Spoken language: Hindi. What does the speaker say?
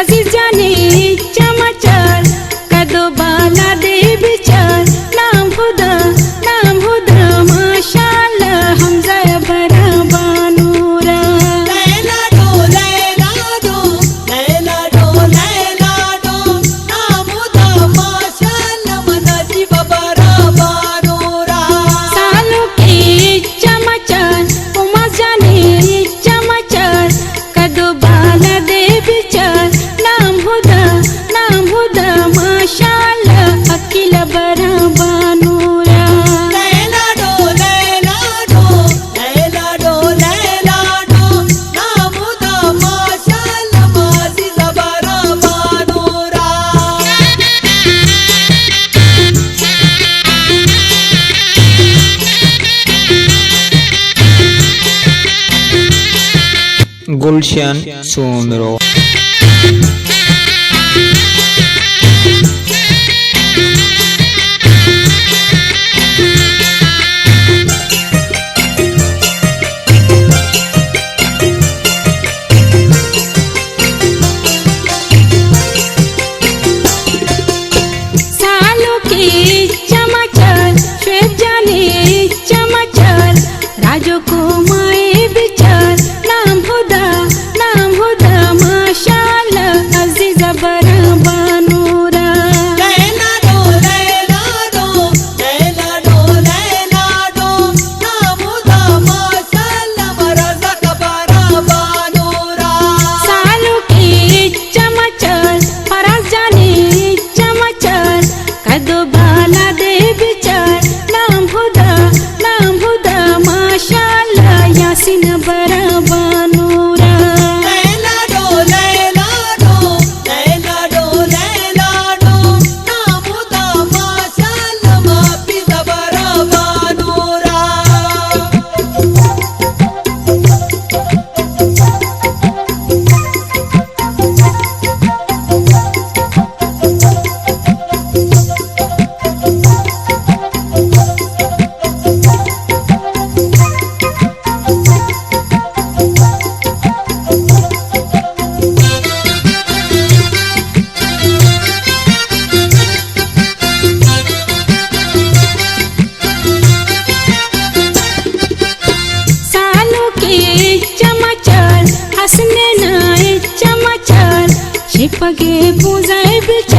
अजीज जाने चमचल कदो बाला दे बिचल नाम खुदा माशाल्लाह हमजा बरा बानूरा लैला दो नाम खुदा माशाल्लाह मनाजी बरा बानूरा सालों के चमचल उमा जाने चमचल कदो बाला दे बिचल नाम खुदा माशाल्लाह अकिल बरा बानूरा लैला दो नाम खुदा माशाल्लाह माजी बरा बानूरा गुलशन सोनरो सालों के चमचल श्वेत जाने चमचल राजो को माए बिचल नाम खुदा माशाल्लाह अजीज बरा बानूरा लैला दो नाम खुदा माशाल्लाह मरज़क बरा बानूरा सालों के चमचल फराज जाने चमचल कदो बाला दे बिचल नाम खुदा माशाल्लाह यासीन बरा बानूरा लैला दो नाम खुदा माशाल्लाह माफिज़ बरा बानूरा सालों के चमचल हंसने नाए चमचल छिपके पूजाए बिच